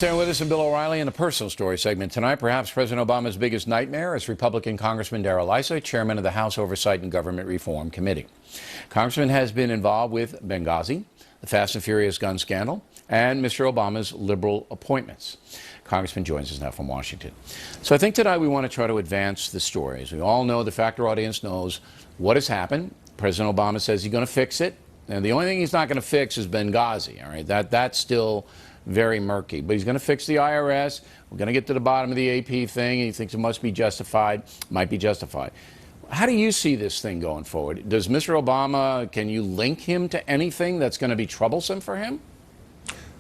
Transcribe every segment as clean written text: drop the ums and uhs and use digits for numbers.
Staying with us, Bill O'Reilly in the personal story segment tonight. Perhaps President Obama's biggest nightmare is Republican Congressman Issa, chairman of the House Oversight and Government Reform Committee. Congressman has been involved with Benghazi, the Fast and Furious gun scandal, and Mr. Obama's liberal appointments. Congressman joins us now from Washington. So I think tonight we want to try to advance the story. As we all know, the Factor audience knows what has happened. President Obama says he's going to fix it. And the only thing he's not going to fix is Benghazi. All right, that's still very murky. But he's going to fix the IRS. We're going to get to the bottom of the AP thing. He thinks it must be justified, might be justified. How do you see this thing going forward? Does Mr. Obama, can you link him to anything that's going to be troublesome for him?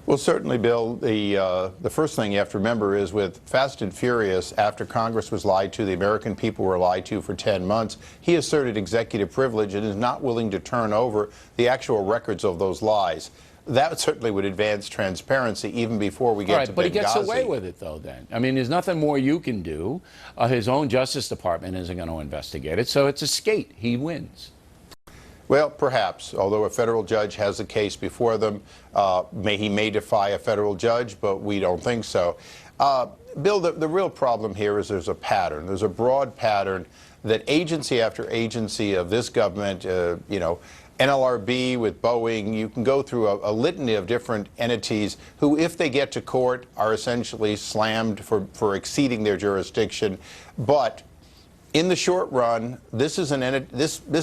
Well, certainly, Bill. The first thing you have to remember is with Fast and Furious, after Congress was lied to, the American people were lied to for 10 months, he asserted executive privilege and is not willing to turn over the actual records of those lies. That certainly would advance transparency even before we get to Benghazi. But he gets away with it, though, then. I mean, there's nothing more you can do. His own Justice Department isn't going to investigate it, so it's a skate. He wins. Well, perhaps, although a federal judge has a case before them. He may defy a federal judge, but we don't think so. Bill, the real problem here is there's a pattern. There's a broad pattern that agency after agency of this government, NLRB with Boeing, you can go through a litany of different entities who, if they get to court, are essentially slammed for exceeding their jurisdiction. But in the short run, this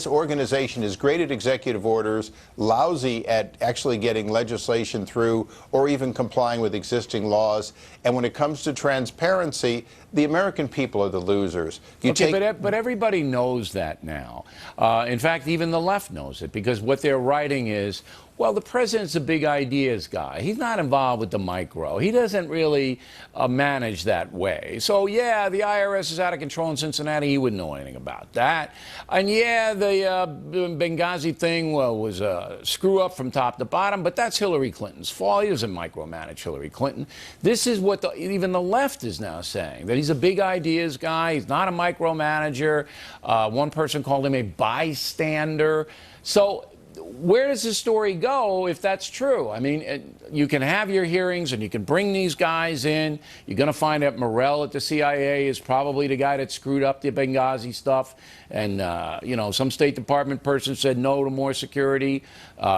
organization is great at executive orders, lousy at actually getting legislation through or even complying with existing laws. And when it comes to transparency, the American people are the losers. But everybody knows that now. In fact, even the left knows it, because what they're writing is, well, the president's a big ideas guy. He's not involved with the micro. He doesn't really manage that way. So, yeah, the IRS is out of control in Cincinnati. He wouldn't know anything about that. And, yeah, the Benghazi thing was a screw-up from top to bottom, but that's Hillary Clinton's fault. He doesn't micromanage Hillary Clinton. This is what even the left is now saying, that he's a big ideas guy. He's not a micromanager. One person called him a bystander. So where does this story go if that's true? I mean, you can have your hearings and you can bring these guys in. You're going to find out Morell at the CIA is probably the guy that screwed up the Benghazi stuff. And, some State Department person said no to more security.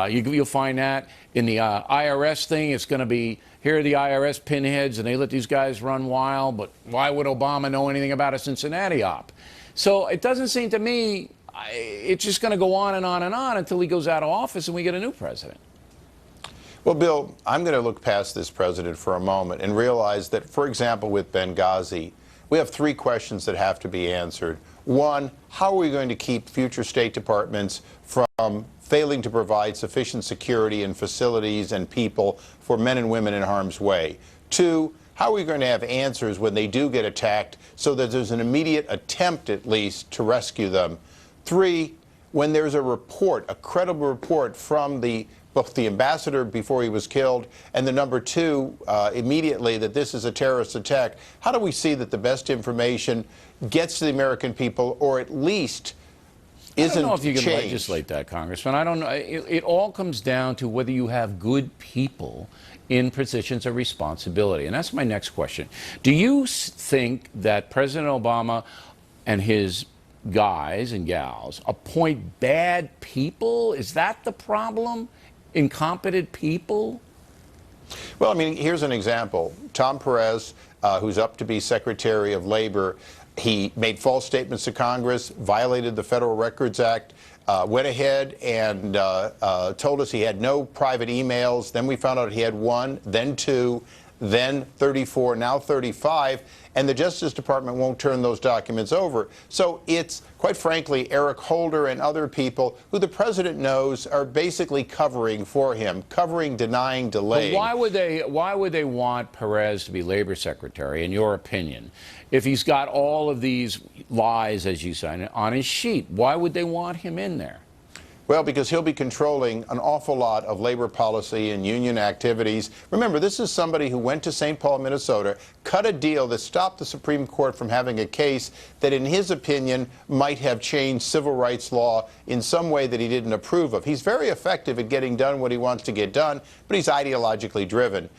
You'll find that. In the IRS thing, it's going to be, here are the IRS pinheads, and they let these guys run wild. But why would Obama know anything about a Cincinnati op? So it doesn't seem to me it's just going to go on and on and on until he goes out of office and we get a new president. Well, Bill, I'm going to look past this president for a moment and realize that, for example, with Benghazi, we have three questions that have to be answered. One, how are we going to keep future State Departments from failing to provide sufficient security and facilities and people for men and women in harm's way? Two, how are we going to have answers when they do get attacked so that there's an immediate attempt, at least, to rescue them? Three, when there's a report, a credible report from both the ambassador before he was killed and the number two immediately that this is a terrorist attack, how do we see that the best information gets to the American people, or at least isn't changed? I don't know if you can legislate that, Congressman. I don't know. It all comes down to whether you have good people in positions of responsibility. And that's my next question. Do you think that President Obama and his guys and gals appoint bad people? Is that the problem? Incompetent people? Well, I mean, here's an example. Tom Perez, who's up to be Secretary of Labor, he made false statements to Congress, violated the Federal Records Act, went ahead and told us he had no private emails. Then we found out he had one, then two, then 34, now 35, and the Justice Department won't turn those documents over. So it's, quite frankly, Eric Holder and other people who the president knows are basically covering for him, denying, delaying. But why would they want Perez to be Labor Secretary, in your opinion, if he's got all of these lies, as you say, on his sheet? Why would they want him in there? Well, because he'll be controlling an awful lot of labor policy and union activities. Remember, this is somebody who went to St. Paul, Minnesota, cut a deal that stopped the Supreme Court from having a case that, in his opinion, might have changed civil rights law in some way that he didn't approve of. He's very effective at getting done what he wants to get done, but he's ideologically driven.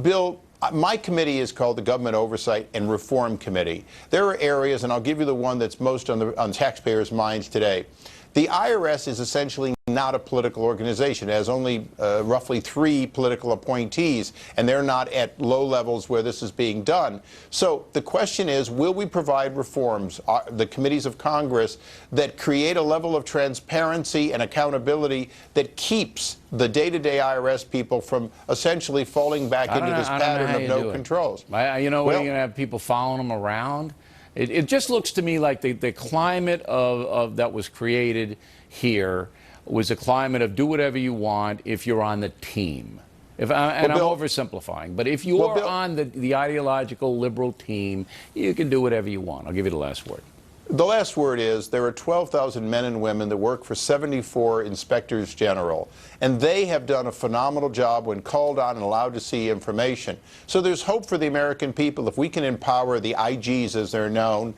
Bill, My committee is called the Government Oversight and Reform Committee. There are areas, and I'll give you the one that's most on taxpayers' minds today. The IRS is essentially not a political organization. It has only roughly 3 political appointees, and they're not at low levels where this is being done. So the question is, will we provide reforms, the committees of Congress, that create a level of transparency and accountability that keeps the day-to-day IRS people from essentially falling back into this pattern of no controls? You know, we're going to have people following them around. It just looks to me like the climate of that was created here was a climate of do whatever you want if you're on the team. I'm oversimplifying, but if you're on the ideological liberal team, you can do whatever you want. I'll give you the last word. The last word is there are 12,000 men and women that work for 74 inspectors general, and they have done a phenomenal job when called on and allowed to see information. So there's hope for the American people if we can empower the IGs, as they're known,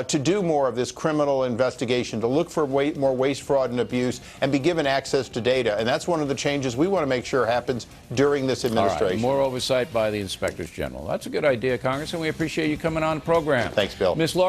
to do more of this criminal investigation, to look for more waste, fraud, and abuse, and be given access to data. And that's one of the changes we want to make sure happens during this administration. All right, more oversight by the inspectors general. That's a good idea, Congressman. We appreciate you coming on the program. Thanks, Bill. Ms. Laura